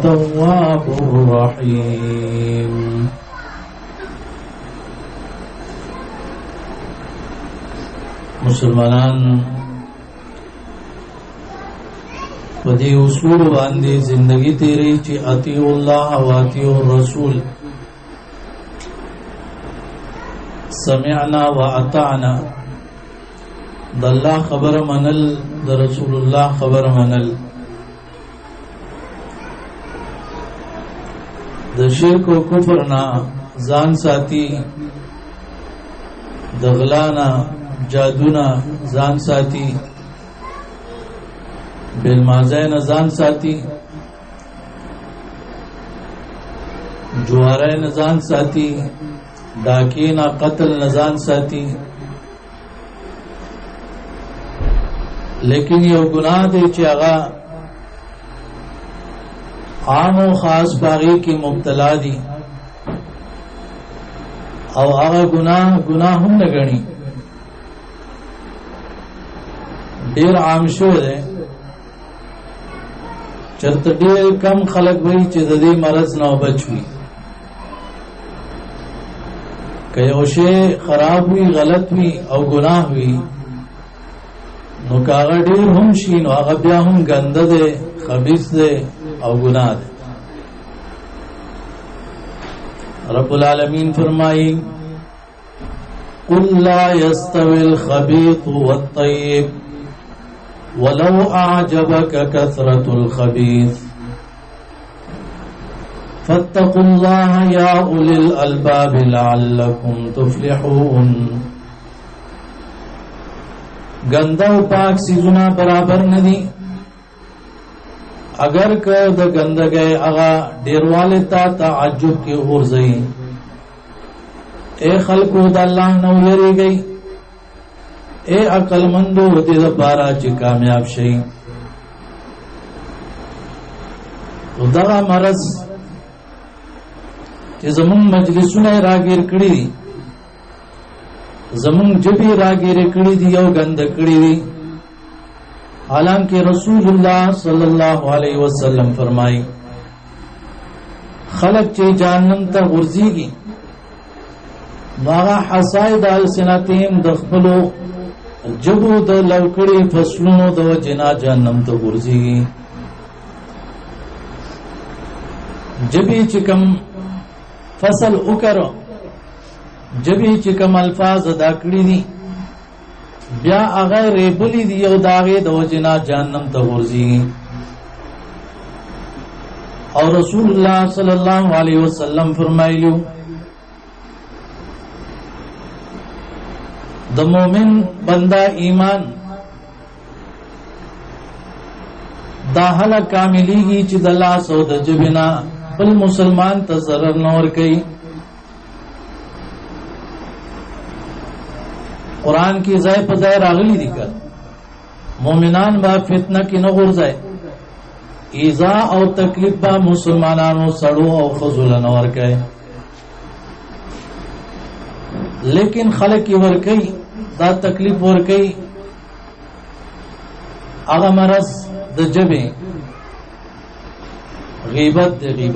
التواب الرحيم. مسلمانان پدې اصول باندې زندگی تیری چې اطیع الله و اطیع الرسول، سمعنا و اطعنا، د الله خبر منل، د رسول الله خبر منل، د شرک او کفر نه ځان ساتي، د غلانا جادونا ځان ساتي، بالمازین ځان ساتي، جوارین ځان ساتي، ډاکینا قتل نزان ساتي. لیکن یو گناہ دی چې هغه عام او خاص باغی کی مبتلا دي او هغه گناہ هم نه غني، ډیر عام شو دی. چرته ډیر کم خلک وایي چې د دې مرض نه بچوي. که یو شی خراب وي، غلط وي او گناہ وي، نو کاغه ډیر هم شي، نو هغه بیا هم ګنده دی، خبیث دی او گناہ دی. رب العالمین فرمائی قل لا يستوي الخبيث والطيب ولو أعجبك كثرة الخبيث فاتقوا الله يا أولي الألباب لعلكم تفلحون. گنده و پاک سیزونا برابر ندی، اگر که د گندګۍ هغه ډیرواله تا تعجب کې ورځي. اے خلقو د الله نو یریږي، اے عقل مندو دې د بارا چې کامیاب شي. دا مرض چې زمون مجلسونه راګیر کړی دي، زمون جبی راګیر کړی دي او گند کړی دي. حالانکہ رسول اللہ صلی اللہ علیہ وسلم فرمائی خلق چه جہنم تا غرزیگی باغا حساید السناتیم دخپلو جبو د لوکڑی فصلونو د وجنا جہنم تا غرزیگی. جبی چکم فصل اکر، جبی چکم الفاظ ادا کړی دي، بیا هغه ریبلی دی او داغه د وجنا جهنم ته ورځي. او رسول الله صلی الله علیه وسلم فرمایلو د مؤمن بندا ایمان دا هله کاملیږي چې د الله سو د جبنا بل مسلمان ته ضرر نور کوي. قرآن کی ځای په ځای راغلی دي که مومنان با فتنه کې نه غورځي، ایذا او تکلیف با مسلمانانو سړو او خذل نه ورکي. لیکن خلک یې ورکي، دا تکلیف ورکي. هغه مرض د جبه غیبت دی.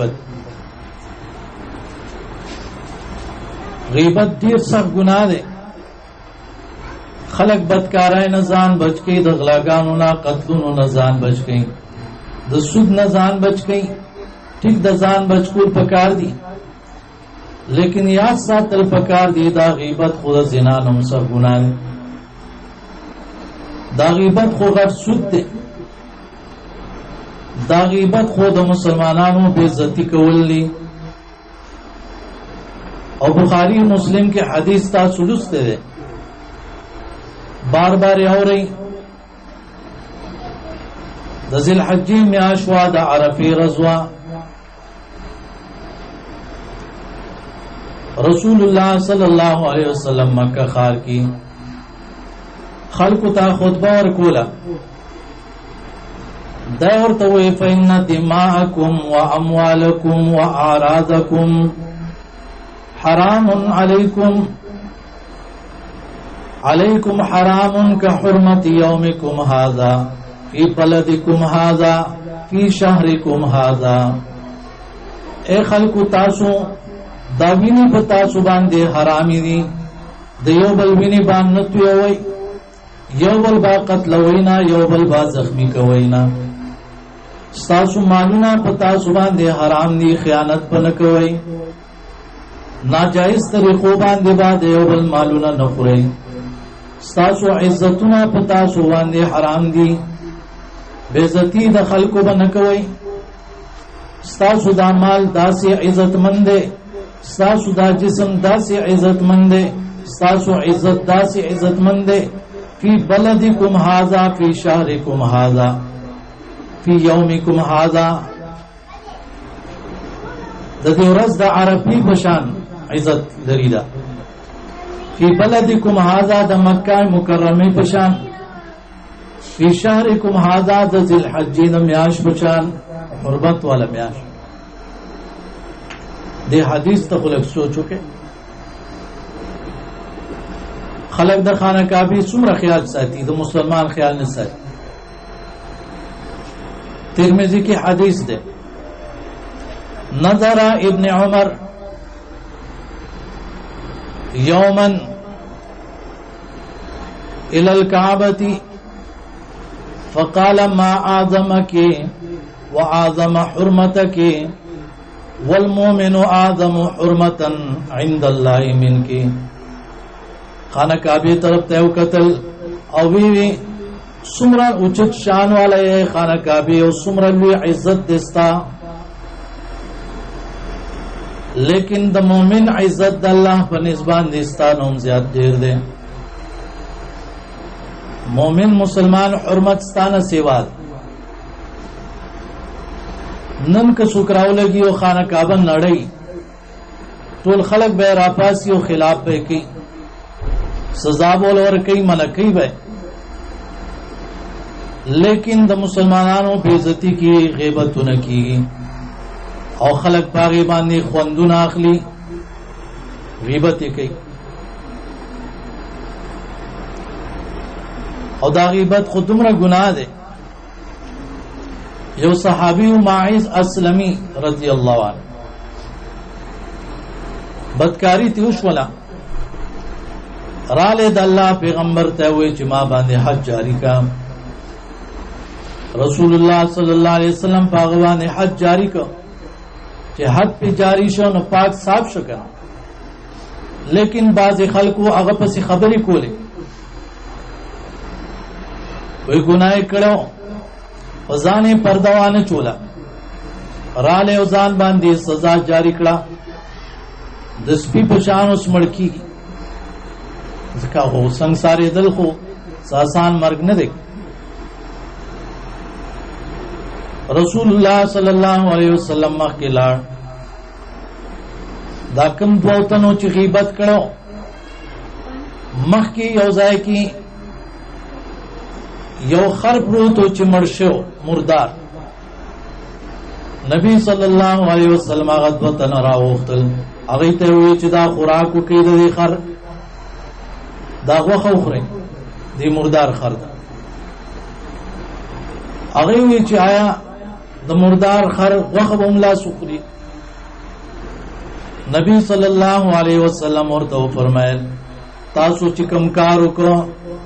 غیبت ډیر سخت ګناه دی. خلق بدکارای نزان بچ گئی، د غلاګانو نه قتلونو نزان بچ گئی، د سود نزان بچ گئی. ٹھیک د ځان بچ کول پکار دی، لیکن یاد ساتل پکار دی دا غیبت خود زنا نوم سره ګناه دی. دا غیبت خو غټ سود دی. دا غیبت خو د مسلمانانو بے عزتی کول دی. او بخاری مسلم کے حدیث تاسو لسته دی، بار بار اوري. د ذل حجې میاشوا د عرفه رضوا رسول الله صلی الله علیه وسلم مکه خار کی خلق ته خطبه ورکولا. دا ورته وی فإن دماءکم واموالکم واعراضکم حرام علیکم حرام كحرمة يومكم هذا في بلدكم هذا في شهركم هذا اے خلقو تاسو دا ویني په تاسو باندې حرامي دي د یو بل ویني باندې توي یو بل با قتل وینا یو بل با زخمی کوینا تاسو مالونه په تاسو باندې حرام دي خیانت پنه کوي ناجائز طریقو باندې باندې یو بل مالونه نه خوري تاسو عزتونه په تاسو باندې حرام دي بے عزتی د خلقو باندې کوي تاسو دا مال داسې عزت مند دي تاسو دا جسم داسې عزت مند دي تاسو عزت داسې عزت مند دي فی بلدکم هذا فی شهرکم هذا فی یومکم هذا د دې ورځ د عرفی بشان عزت لري دا فی بلدکم هذا د مکه مکرمه بشان فی شهرکم هذا د ذی الحجې د میاش بشان حرمت والا میاش دې حدیث ته خلک سوچو کې خلق د خانه کعبه څومره خیال ساتي د مسلمان خیال نه ساتي ترمذی کی حدیث ده نظر ابن عمر یوما الى الكعبه فقال ما اعظمك واعظم حرمتك والمؤمن اعظم حرمه عند الله منك خانه کعبه طرف ته وکتل او وی سمرا اوچت شان والا ہے خانه کعبه او سمرا لوی عزت دستا لیکن د مومن عزت د الله په نسبت دستا نوم زیات ډیر دی مومن مسلمان حرمت ستانه سیوا نن که سوکراو لګي او خانه کعبه نړۍ ټول خلق به راپاسی او خلاف به کوي سزا بول ور کوي ملکی به لیکن د مسلمانانو بے عزتی کی غیبتونه کی او خلق پاغي باندې خوندونه اخلي غیبت کوي او دا غیبت خود دومره ګناه ده یو صحابي ماعز اسلمی رضی الله عنه بدکاری تیوش ولا راله د الله پیغمبر ته وی چې ما باندې حج جاری کا رسول الله صلی الله علیه وسلم پاغوان حج جاری کا چې حج په جاری شو نو پاک صاحب شو کنه لیکن بعض خلکو هغه پس خبرې کولې وی ګناه کړو ځانې پردوانه چولا راله او ځان باندې سزا جاری کړه د سپي په شان اوس مړکی ځکه هو ਸੰسارې دل خو آسان مرګ نه دی رسول الله صلی الله علیه وسلم مخکې لاړ دا کوم دوتنو چې غیبت کړو مخکې یو ځای کې یو خر پروتو چې مړ شو مردار نبی صلی الله علیه وسلم هغه دوتن راوختل هغه ته وی چې دا خوراکو کې د خر دا غوخه خوري دی مردار خر دا هغه وی چې آیا د مردار خر غوخه به ملا سخري نبی صلی الله علیه وسلم ورته فرمایل تاسو چې کوم کار وکړو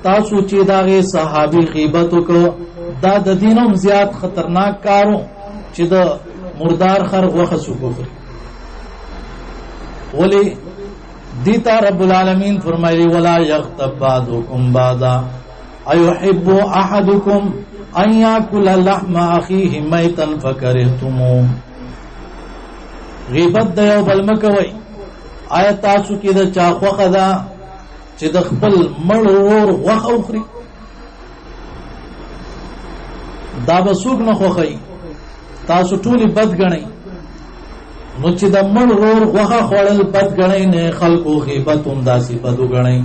تاسو چې داغه صحابي غیبت وکړو دا د دینوم زیات خطرناک کارو چې د مردار خر غوخه سخري ولی دیتا رب العالمین فرمایلی ولا یغتب بعضکم بعضا ایحب احدکم ان یاکل لحم اخیه میتا فکرهتموه غیبت د یو بل مکوي آیا تاسو کې د چا خوخه ده چې د خپل مړ ورور غوښه وخوري دا به څوک نه خوښوي تاسو ټولې بد ګڼئ نو چې د مړ ورور غوښه خوړل بد ګڼئ نه خلکو غیبت هم داسې بد وګڼئ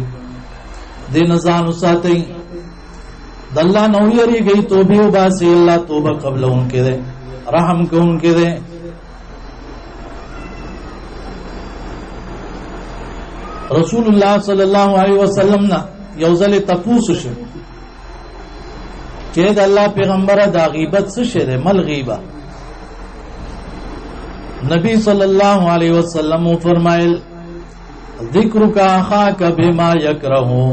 دې نه ځان وساتئ د الله نه ویریږئ توبې وباسئ الله توبه قبلونکی دی رحم کوونکی دی رسول الله صلی الله علیه وسلم نا یو ځل تپوس شو چې د الله پیغمبره دا غیبت څه شی دی مل غیبه نبی صلی اللہ علیہ وسلم فرمائل ذکر کا اخاک بما یکرہو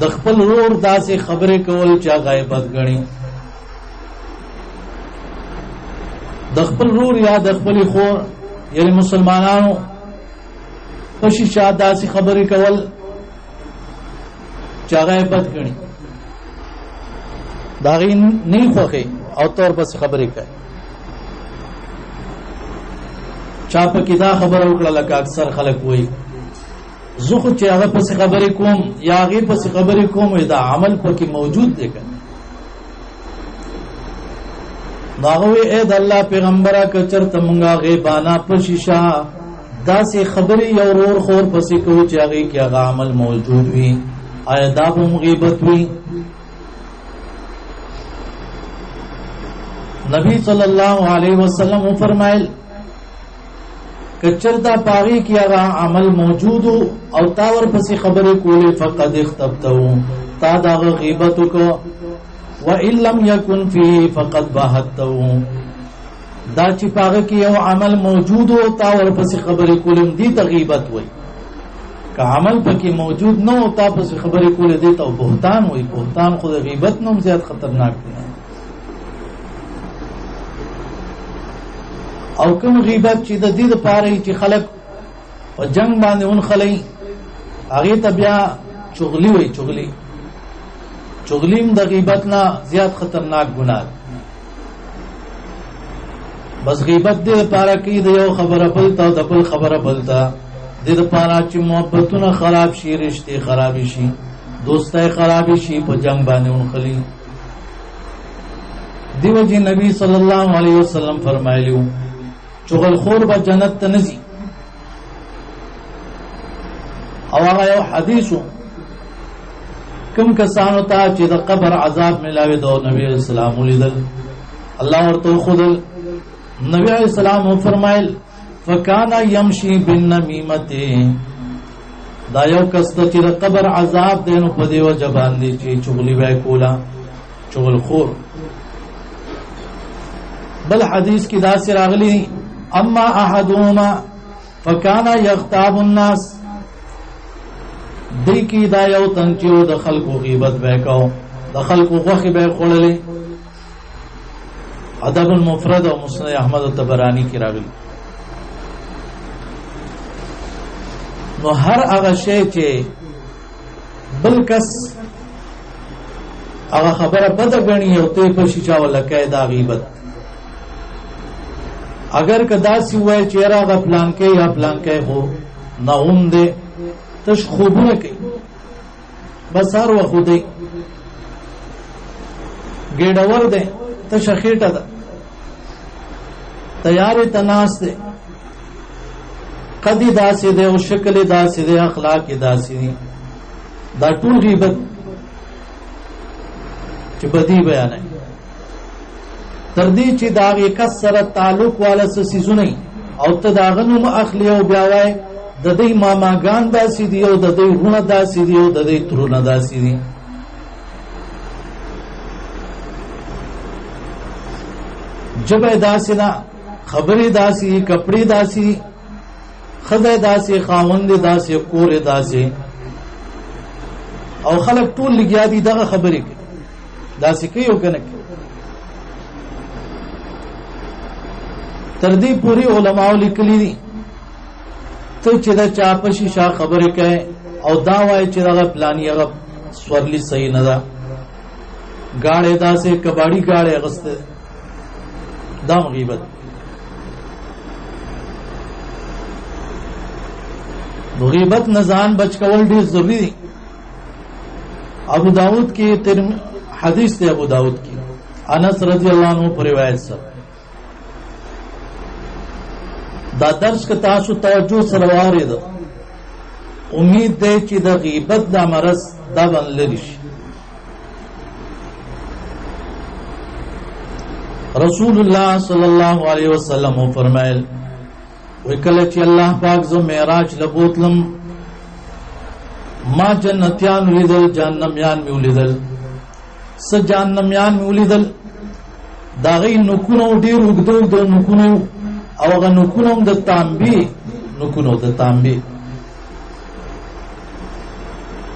د خپل رور داسې خبرې کول چې غیبت غني د خپل رور یا د خپل خور یعنی مسلمانانو په شیشه داسې خبرې کول چې غیبت غني دا غي نه خوخه او تور پس خبرې کوي چا په کې دا خبر وکړه لکه اکثر خلک وایي زه خو چې هغه پس خبرې کوم یا هغه پس خبرې کوم دا عمل پکې موجود دی کنه داوی اے د الله پیغمبره کچرته مونږه غیبانا په شیشه داسې خبرې یو رور خور پسې کوو چې هغه کې هغه عمل موجود وي آیا دا به غیبت وي نبی صلی الله علیه وسلم فرمایل کچرتا پاغي کی هغه عمل موجود او تاور پسې خبرې کولې فقد اختبتو تا دا غیبت کو وان لم يكن فيه فقد بهتو دا چې پاغه کی یو عمل موجود او تاور پسې خبرې کولې دي ته غیبت وای که عمل پکې موجود نه او تا پسې خبرې کولې دي ته بهتان وای بهتان خو د غیبت نوم زیات خطرناک دی او کوم غیبت چې د دې لپاره چې خلک په جنگ باندې ونخلي هغه ته بیا چغلی وي چغلیم د غیبت نه زیات خطرناک ګناه بس غیبت دې لپاره کې د یو خبره بلته او د بل خبره بلته دې لپاره چې محبتونه خراب شي رشتې خراب شي دوستۍ خراب شي په جنگ باندې ونخلي دیو جی نبی صلی الله علیه وسلم فرمایلیو چغل خور با جنت تنزی او هغه یو حدیثو کم کسانو ته چې د قبر عذاب ملاوي دو نبی اسلام ولیدل الله ورته خودل نبی اسلام فرمایل فکانا یمشي بالنمیمه دا یو کس چې د قبر عذاب دینو په دیو جبان دي چې چغلی وای کولا چغل خور بل حدیث کی دا سر اغلی اما احدهما فكان يغتاب الناس دی کی دا یو تنچو د خلقو غیبت وکاو د خلقو غوخي به خړلې ادب المفرد او مسند احمد الطبرانی کی راغلی نو هر هغه شی چې بل کس هغه خبره بد غنی او ته په شیچا ولکه دا غیبت اگر کدا سی وای چهره غ پلان کې یا پلان کې هو نه هم دې تش خوبونه کوي بس هر وخت دې ګډور دې تش خېټه ده تیار تناس دې قدی داسې دې او شکل داسې دې اخلاق داسې دې دا ټول غیبت چې بدی بیان ہے تردی چې داغه کسر تعلق والا سيزونه او تداغنو مخلی او بیاوای د دې ماماګان داسې دی او د دې غونه داسې دی او د دې ترونه داسې دی جبه داسې نه خبرې داسې کپڑے داسې خدای داسې خاوند داسې کور داسې او خلک ټول لګیا دي دغه خبرې داسې کوي او کنه تر دې پوری علماء لیکلي دي ته چې دا چا په شیشه خبرې کوي او دا وایي چې دا پلاني هغه سورلی صحیح نه ده گاڑے دا سے کباڑی گاڑے غسته دا غیبت غیبت نزان بچ کول ډیر ضروری دي ابو داود کی حدیث ته ابو داود کی انس رضی اللہ عنہ پر روایت سره دا درس که تاسو توجه سره واورید امید ده چې د غیبت د مرض دا باندې لري شي رسول الله صلی الله علیه وسلم فرمایل وکله چې الله پاک زو معراج لبوتلم ما جنتیان ولیدل جهنميان می ولیدل س جهنميان می ولیدل دا غي نکونو ډیر وګدو د نکونو او هغه نکونو د تانبی نکونو د تانبی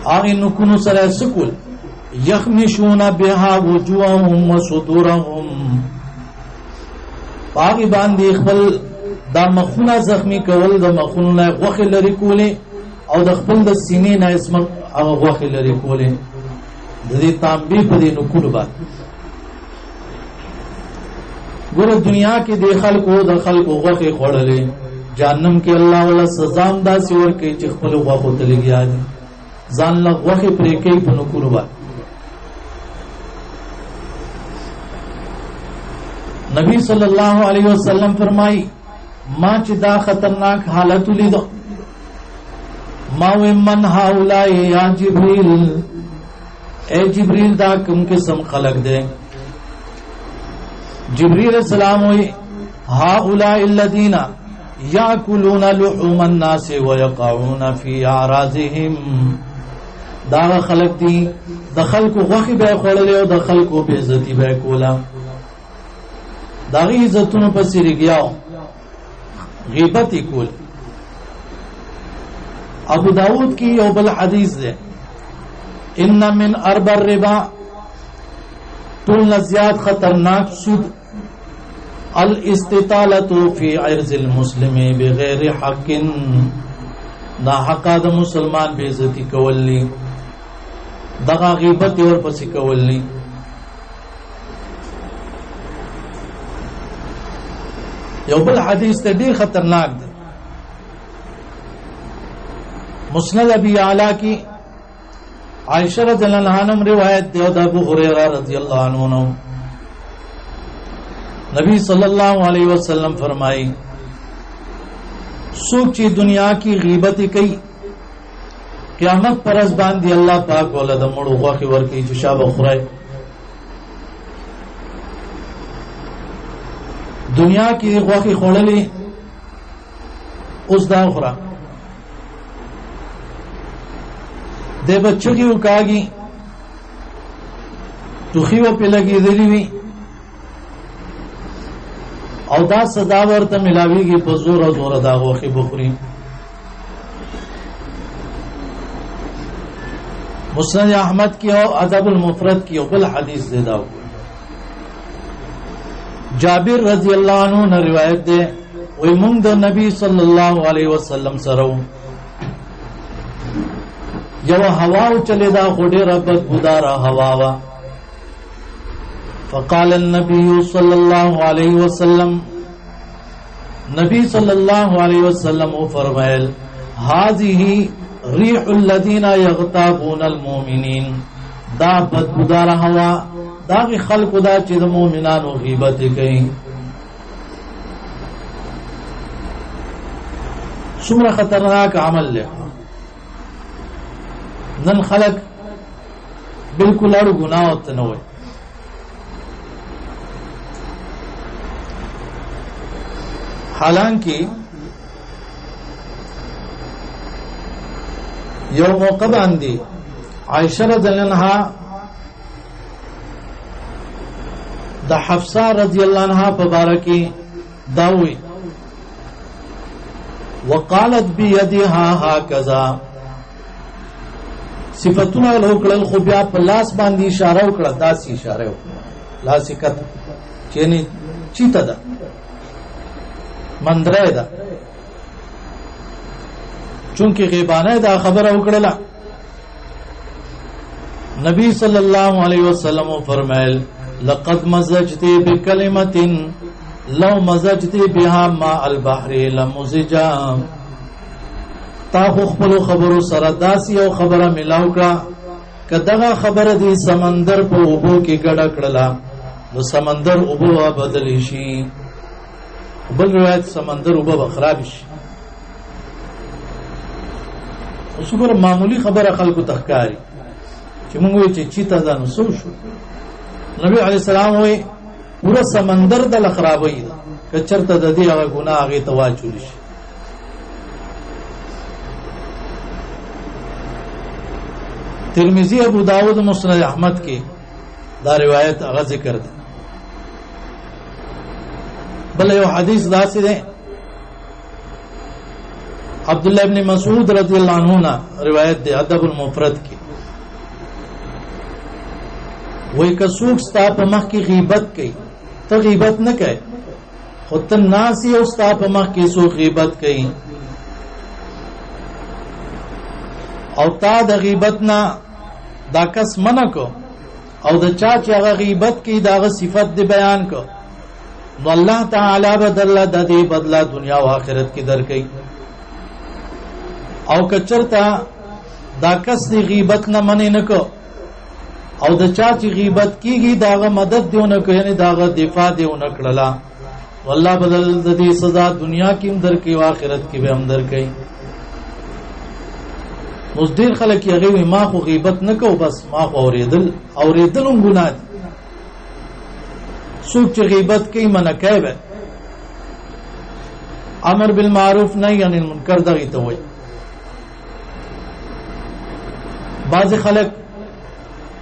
هغه نکونو سره سکول یخمشون بها وجوههم وصدورهم پاگی باندې خپل دا مخونه زخمی کول د مخونو نه غوخه لري کوله او د خپل د سینې نه اسم هغه غوخه لري کوله د دې تانبی په دې نکونو باندې ګوره دنیا کې د خلکو غوخه خوړلې جهنم کې الله ولا سزا هم داسې ورکړي چې خپل غوخه ته لګیا دي ځان له غوخه پرې کوي په نکونو باندې نبی صلی الله علیه وسلم فرمای ما چې دا خطرناک حالت لیدو ما و من هؤلاء یا جبريل اے جبريل دا کوم قسم خلق دے جبريل السلام وی هؤلاء الذين ياكلون لحوم الناس ويقعون في اعراضهم دا خلق دي د خلکو غوخي به خورلې او د خلکو به عزتي به کولا داغی عزتونو پسی رگیاو غیبتی کول ابو داود کی یو بل حدیث دے ان من اربع الربا طول زیاد خطرناک سود الاستطالة فی عرض المسلم بغیر حق نا حقا دا مسلمان بے عزتی کولی دغا غیبتی اور پسی کولی یو بل حدیث ته ډیر خطرناک دی مسند ابي اعلى کی عائشہ رضی اللہ عنہا روایت دی او د ابو هريره رضی اللہ عنہ نبی صلی اللہ علیہ وسلم فرمائی سوک چی دنیا کی غیبت کئی قیامت پر از باندې الله پاک ولدا مړو غوخي ورکی چې شابه خورای دنیا کی غوخي خوړلې اوس دا خورا د بچو کی وکاږي توخي و په لګي دلی وی او دا صدا ورته ملاویږي په زور او زور دا غوخي بخوري مسند احمد کی او ادب المفرد کی او بل حدیث دے داو جابر رضی اللہ عنہ نے روایت دے وی مونږ د نبی صلی الله علیه وسلم سره یو هوا چلے دا غډه ربت بدارا هوا وا فقال النبي صلی الله علیه وسلم نبی صلی الله علیه وسلم فرمایل هذه ريح الذين يغتابون المؤمنين دا بد بدارا هوا داغی خلق دا چې د مؤمنانو غیبت کوي څومره خطرناک عمل له نن خلق بالکل اړ ګناه وت نه وي حالانکه یو موقع باندې عائشہ رضی اللہ عنہا دا حفصہ رضی اللہ عنہا پبارکی داوی وقالت بیدها هکذا صفتونه لوکړل خو بیا په لاس باندې اشاره وکړه داسې اشاره وکړه لاس کت چینی چیته ده مندره ده چونکه غیبانه دا خبره وکړه نبی صلی الله علیه وسلم فرمایل لقد مزجت بكلمه لو مزجت بها ماء البحر لمزجا تا خپل خبرو سره داسي او خبره ملاو کړه کداغه خبره دی سمندر په اوبو کې ګډه کړله نو سمندر اوبو بدل شي بل روایت سمندر اوبو خراب شي اوس ګور معمولی خبره خلکو تخکاری چې موږ وی چې چیتا ځانو سو شو نبی علیہ السلام وی پورا سمندر د خرابوي که چرته د دې هغه ګناه هغه تواچول شي ترمذی ابو داود مسند احمد کې دا روایت هغه ذکر ده بل یو حدیث داسې ده عبداللہ ابن مسعود رضی اللہ عنہ نا روایت دے ادب المفرد کی وہی کسوک ستا پا مخ کی غیبت کی تا غیبت نہ کہے خود تا ناسی او ستا پا مخ کی سو غیبت کی او تا دا غیبت نا دا کس منع کو او دا چاچ اغا غیبت کی دا اغا صفت دی بیان کو نو اللہ تعالی بدل دا دی بدلا دنیا و آخرت کی در کئی او کچرتا دا کس دی غیبت نہ منی نکو او دا چاچی غیبت کی گی داغا مدد دیو نکو یعنی داغا دفاع دیو نکڑلا واللہ بدل دا دی سزا دنیا کی ام در کی و آخرت کی بھی ام در کئی نوز دیر خلقی اغیوی ما خو غیبت نکو بس ما خو اوریدل ام گناہ دی سوک چی غیبت کی منکے بے امر بالمعروف نہیں یعنی منکر دا غیتا ہوئی بعض خلق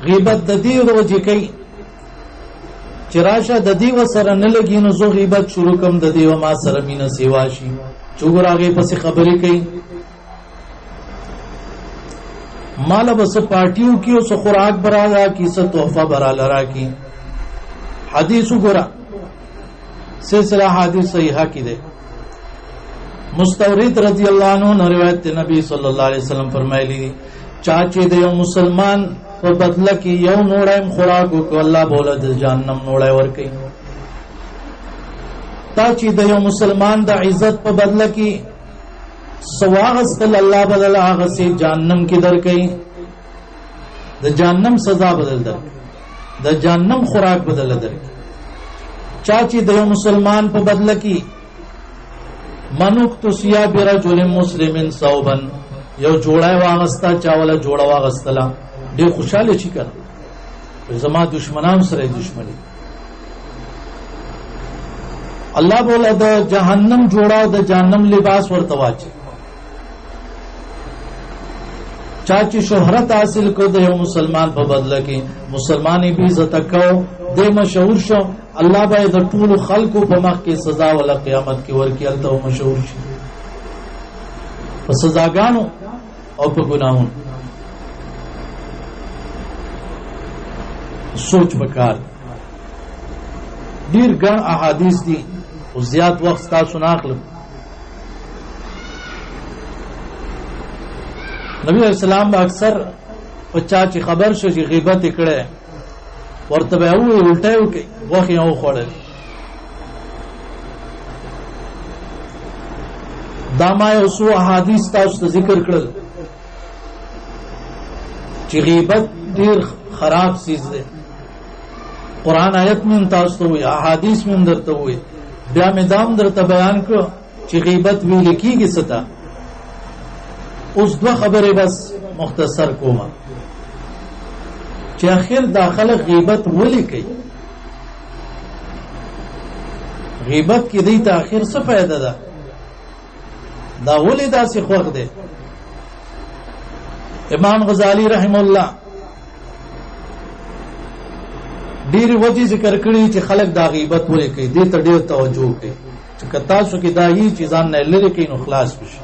غیبت د دې وجه کوي چې راشه د دې وسره نه لګي نو زه غیبت شروع کوم د دې و ما سره مینه سیوا شي چوغور هغه پسې خبرې کوي مال بس پارټیو کې اوس خوراک برالا کی څه تحفه برالا را کی حدیث وګرا سلسله حدیث صحیحه کې ده مستورد رضی اللہ عنہ روایت نبی صلی اللہ علیہ وسلم فرمایلی چاچے د یو مسلمان په بدله کې یو نوړایم خوراک وکړ الله بوله د جهنم نوړای ورکړي تا چې د یو مسلمان د عزت په بدله کې سواغستل الله بدل هغه سي جهنم کې درکړي د جهنم سزا بدل درکړي د جهنم خوراک بدل درکړي چا چې د یو مسلمان په بدله کې منوک تسیا برجل مسلم صوبا یو جوړای واغستا چاوله جوړا واغستلا ډېر خوشاله شي کنه زما دشمنان سره دشمنی الله بوله د جهنم جوړا د جهنم لباس ورته واچي چاچی شهرت حاصل کو د یو مسلمان په بدله کې مسلمانې به عزت کو د مشهور شو الله به د ټول خلکو په مخ کې سزا ول قیامت کې ورکی الته مشهور شي په سزاګانو او په ګناہوں سوچ وکړ ډیر ګڼ احادیث دي او زیات وخت تاسو نه اخلم نبی علیہ السلام با اکثر پچا چې خبر شو چې غیبت کړي ورته به وې الټه وکي وخت یې خوړل دا ما یو څو احادیث تاسو ته ذکر کړل چې غیبت ډیر خراب چیز ده قرآن آیت میں تاسو ته وي احادیث میں درته وي بیا مې دام درته بیان کړ چې غیبت ویل کیږي ستا اوس دوه خبرې بس مختصر کومه چې اخر داخله غیبت ولي کوي غیبت کې دی ته اخر څه فائدہ ده دا ولي داسې خوښ دی امام غزالی رحم الله ډیر وجه ذکر کړی چې خلک دا غیبت ولي کوي دې ته ډیر توجه کوي چې کتا شو کې دا هی چیزان نه لري کوي نو خلاص بشي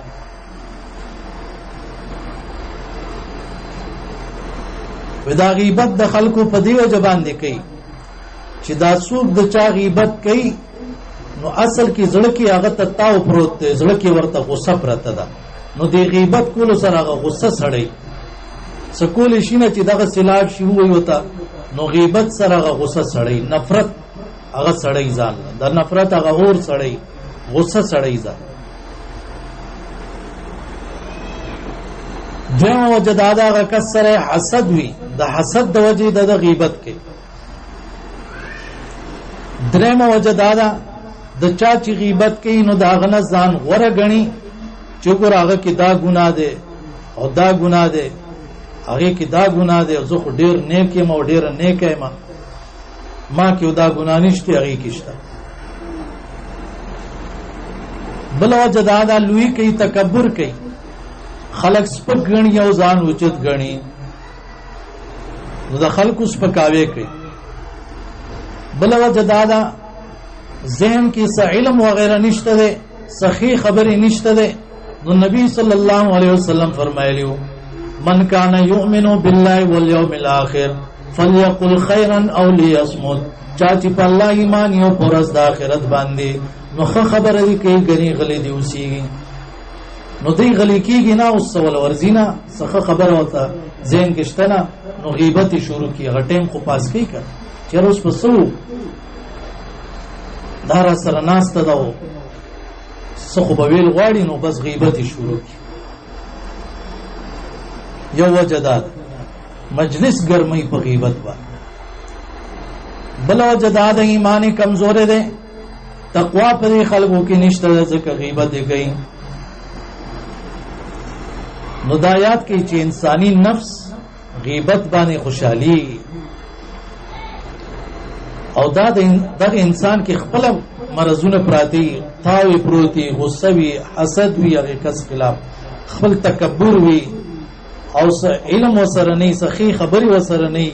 ودا غیبت د خلکو په دی وجه باندې کوي چې دا څوک د چا غیبت کوي نو اصل کې زړه کې هغه تتاو پروت دی زړه کې ورته غصه پرته ده نو دی غیبت کولو سره هغه غصه سړی سکول شي نه چې دغه سلاټ شي وي وتا نو غیبت سره هغه غصه سړی نفرت هغه سړی ځان د نفرت هغه اور سړی غصه سړی ځان دغه وجه دادا هغه کسر حسد وي د حسد د وجه د غیبت کې درېمه وجه دادا د چا چې غیبت کوي نو دا غنه ځان غوړه غني چې ګور هغه کې دا ګناه ده او دا ګناه ده هغه کې دا ګناه ده زه خو ډیر نیک یم او ډیر نیک یم ما کې دا ګناه نشته هغه کې شته بل وجه دادا لوی کوي تکبر کوي خلق سپک غني او ځان اوچت غني نو د خلکو سپکاوي کوي بل وجه دادا ذهن کې څه علم وغیرہ نشته ده صحیح خبرې نشته ده نو نبی صلی الله علیه وسلم فرمایلیو من کان یؤمن بالله والیوم الاخر فلیقل خیرا او لیصمت. چا چې په الله ایمان یو پرز د آخرت باندې نو خبره دی کوي غنی غلی دی اوسېږي. نو دی غلی کېږي نه اوس سوال ورزینا څخه خبره وته ذهن کې شته نه نو غیبت شروع کی غټیم خو پاس کوي کړه چې روز په سو دار سره ناسته دا څخه په ویل غواړي نو بس غیبت شروع کی. یو وجداد مجلس ګرمۍ په غیبت باندې، بل وجداد ایمان کمزور دی، تقوا پر خلقو کې نشته ځکه غیبت کوي. نو دا یاد کوي چې انساني نفس غیبت باندې خوشحالي او دا د انسان کې خپل مرزونه پراتی تاوی پروتی غصه وی حسد وی هغه کس خلاف خپل تکبر وی او علم وسره نه سخی خبري وسره نه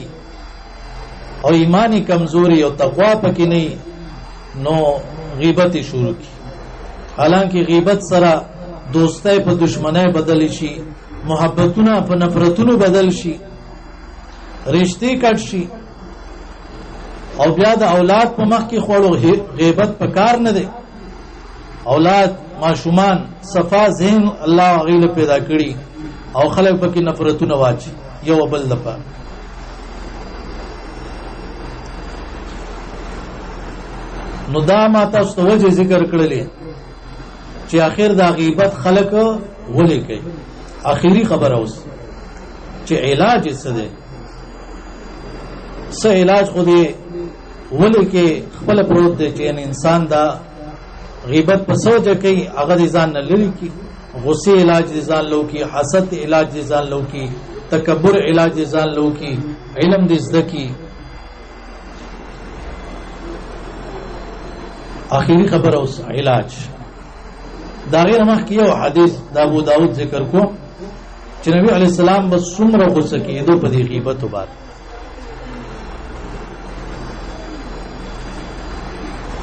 او ایمانی کمزوری او تقوا پکې نه نو غیبت شروع کی. حالانکه غیبت سره دوستای په دشمنای بدل شي، محبتونه په نفرتونو بدل شي، رشتې کټ شي او بیا د اولاد په مخ کې خوړو غیبت په کار نه دی. اولاد ماشومان صفا ذهن الله غیله پیدا کړي او خلک پکې نفرتونه واچي یو بل لپاره. نو دا ما تاسو ته وجه ذکر کړلې چې اخر دا غیبت خلک ولې کوي. اخیری خبره اوس چې علاج یې څه دی، څه علاج خو دې ولې کې خپل پروت دی چې انسان دا غیبت په سوچ کوي هغه ځان نه لري کی، غصه علاج ځان لو کی، حسد علاج ځان لو کی، تکبر علاج ځان لو کی، علم دې زده کی. اخیری خبر اوس علاج دا غیر مخ کې یو حدیث د ابو داود ذکر کو چې نبی علی السلام بس څومره غصه کېدو په دې غیبت وبار.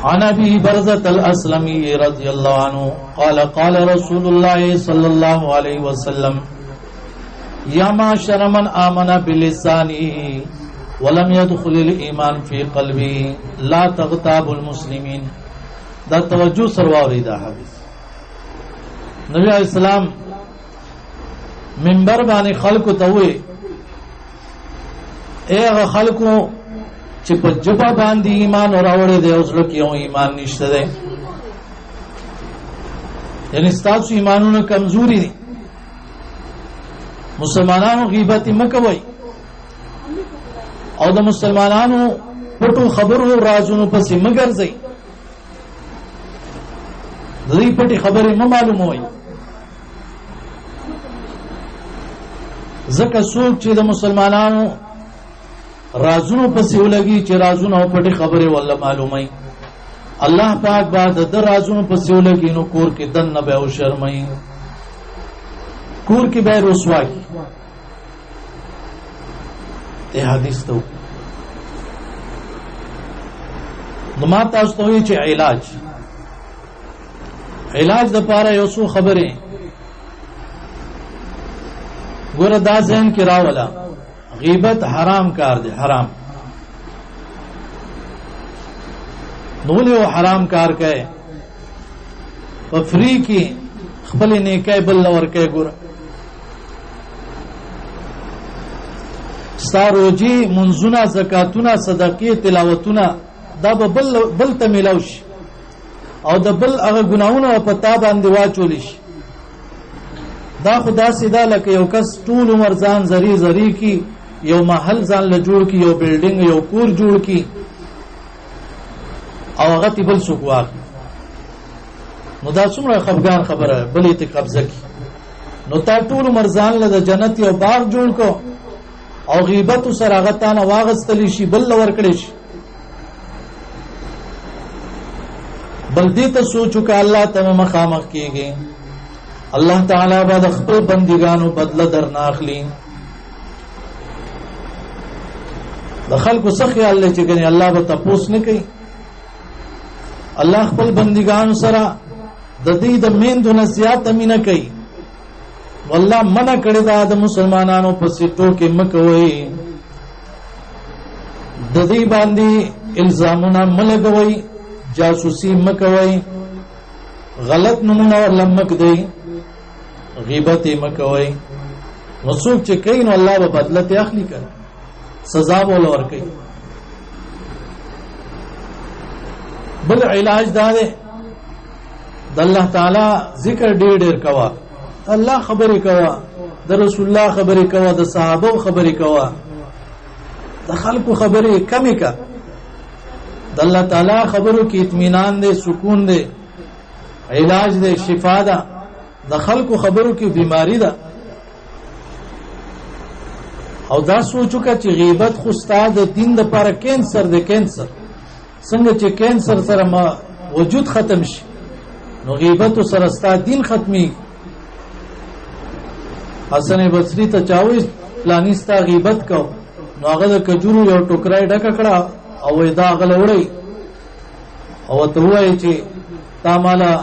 عن ابي برزة الاسلمي رضي الله عنه قال قال رسول الله صلى الله عليه وسلم يا معشر من آمن بلسانه ولم يدخل الايمان في قلبه لا تغتابوا المسلمين. دا توجه سرواوري دا حدیث نبی علیہ السلام منبر باندې خلکو ته وې هغه خلکو چې په جبا باندې ایمان اوراوړې دی اوس لکه یو ایمان نشته دی، یعنی ستاسو ایمانونه کمزوري دي. مسلمانانو غیبت مکوئ او د مسلمانانو پټو خبرو رازونو پسې مګرځئ، د دې پټي خبرې مو معلوموي. ځکه څوک چې د مسلمانانو رازونو پسې ولګي چې رازونه او پټي خبرې ولا معلومي، الله پاک بعد د رازونو پسې ولګي نو کور کې دنه به او شرمای، کور کې به رسوا کی. ته حدیث ته نو ما تاسو ته وی چې علاج د پاره یو څو خبرې ګوره دا ذهن کې راولا غیبت حرام کار دی، حرام نو له حرام کار کوي په فری کې خپل نیکي بل لور کوي. ګوره ستاروجي منځونه زکاتونه صدقې تلاوتونه دا به بل ته ملاو شي او د بل هغه ګناونه په تا باندې واچول شي. دا خدا سیدا لکه یو کس ټول عمر ځان زری کی یو محل ځان له جوړ کی، یو بلډینګ یو کور جوړ کی او هغه تی بل څوک واخلي. نو دا څومره خفګان خبره بلې ته قبضه کی. نو تا ټول عمر ځان له جنت یو باغ جوړ کو او غیبت سره هغه تا نه واغستلی شي بل لور کړی شي. بل دې ته سوچو که الله ته مخامخ کېږي الله تعالی به د خپل بندګانو بدله درناخلي. د خلکو څه خیال لري چې ګنې الله به تپوس نه کوي. الله خپل بندګانو سره د دې د میندو نه زیاته مینه کوي والله منع کړی دا د مسلمانانو په سیټو کې مکوي، د دې باندې الزامونه ملګوي، جاسوسي مکوي، غلط نمونه ولمک دی، غیبت مکوي. نو څوک چې کوي نو الله به بدله ته اخلي، کوي سزا بول ورکوي. بل علاج دا دی د الله تعالی ذکر ډېر ډېر کوا، الله خبرې کوا، د رسول الله خبرې کوا، د صحابه خبرې کوا، د خلکو خبرې کمې کا. د الله تعالی خبرو کې اطمینان دی، سکون دی، علاج دی، شفا ده. د خلکو خبرو کې بیماری ده. او دا سوچو کا چې غیبت خو ستا د دین د لپاره کینسر دی. کینسر څنګه چې کینسر سره ما وجود ختم شي، نو غیبت سره ستا دین ختمي. حسن بصری ته چاوي پلانی ستا غیبت کو، نو هغه د کجورو یو ټوکرای ډکه کړه او دا غل وړي او ته وایي چې تا مالا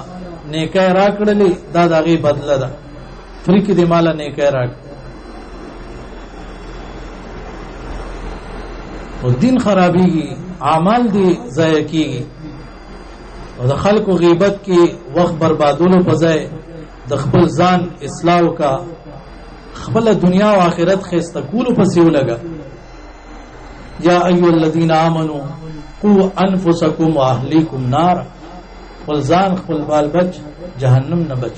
نیکای را کړلې، دا د هغې بدله ده، فری کې دې مالا نیکای را کړ. او دین خرابېږي، اعمال دې ضایع کېږي. او د خلکو غیبت کې وخت بربادولو په ځای د خپل ځان اصلاح کا، خپل دنیا او آخرت خسته کولو پسې ولګا. یا ایها الذین آمنوا قوا انفسکم واهلیکم نار، خپل ځان خپل بال بچ جهنم نه بچ.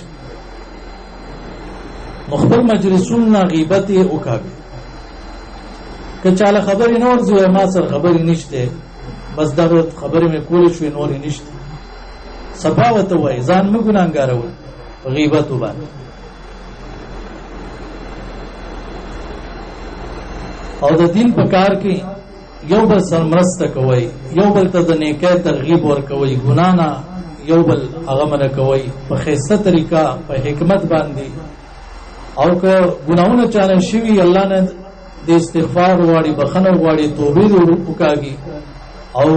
مخبر مجلسونه غیبت یې وکاږي. که چاله خبرې نه ورځي ما سره خبرې نشته، بس دغه خبرې مې کولې شوې نورې نشته، صفا ورته وایي، ځان مه ګناهګاروئ په غیبت باندې. او د دین په کار کې یو بل سره مرسته کوئ، یو بل ته د نیکۍ ترغیب ورکوئ، ګناه نه یو بل هغه منع کوئ په ښایسته طریقه، په حکمت باندې. او که ګناهونه چانه شوي، الله نه د استغفار غواړي، بخښنه غواړي، توبې دې وکاږي او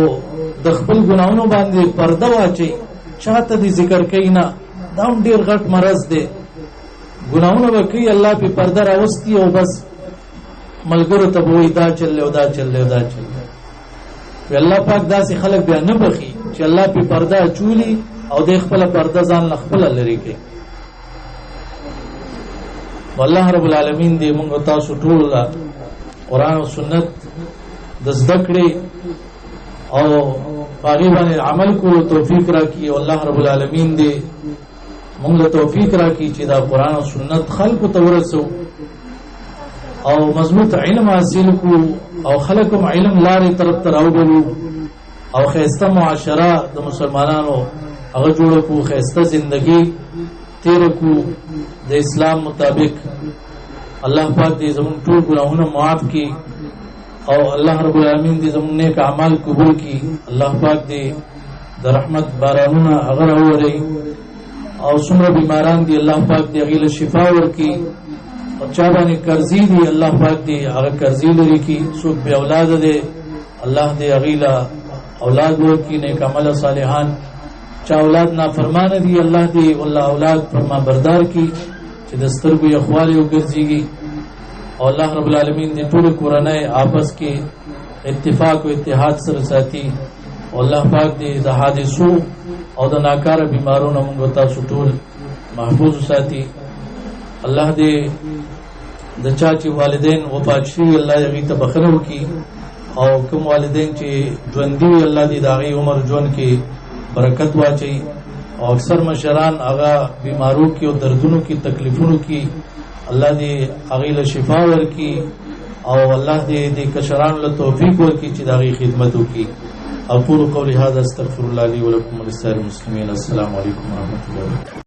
د خپل ګناهونو باندې پرده واچي. چاته دې ذکر کوي نه، دا هم ډېر غټ مرض دی. ګناهونه به کوي، الله پې پرده راوستي او بس ملګرو ته به وایي دا چل او دا چل او دا چل. الله پاک داسې خلک بیا نه بخي چې الله پې پرده اچولي او د خپله پرده ځان له خپله لرې کوي. والله رب العالمین دې موږ تاسو ټول قرآن او سنت د زده کړې او هغې باندې عمل کولو توفیق راکړي. او الله رب العالمین دې موږ له توفیق راکړي چې دا قرآن او سنت خلکو ته ورسو او مضبوط علم حاصل کو او خلکم علم لارې طرف ته راوبلو او ښایسته معاشره د مسلمانانو هغه جوړه کو، ښایسته زندگی تیر کو د اسلام مطابق. الله پاک دې زموږ ټول ګناهونه معاف کړي او الله رب العالمین دې زموږ نیک اعمال قبول کړي. الله پاک دې د رحمت بارانونه هغه راووري او څومره بیماران دي الله پاک دې هغې له شفا ورکړي. او چا باندې قرضې دي الله پاک دې هغه قرضې لرې کړي. څوک بې اولاده دی الله دې هغې له اولاد ورکړي، نیک عمله صالحان. چا اولاد نافرمانه دي الله دې والله اولاد فرما بردار کړي چې د سترګو یخوالی وګرځېږي. او الله رب العالمین دې ټولې کورنۍ آپس کې اتفاق او اتحاد سره ساتي. او الله پاک دې د حادثو او د ناکاره بیمارونو موږ تاسو ټول محفوظ ساتي. الله دې د چا چې والدین وفات شوي الله دې هغې ته بخښنه وکړي او کوم والدین چې ژوندي وي الله دې د هغې عمر ژوند کې برکت واچي. او اکثر مشران هغه بیمارو کې او دردونو کې تکلیفونو کې الله دې هغې له شفا ورکړي او الله دې د کشرانو له توفیق ورکړي چې د هغې خدمت وکړي. اقول قولي هذا استغفر الله لي ولكم ولسائر المسلمين. السلام عليكم ورحمة الله وبركاته.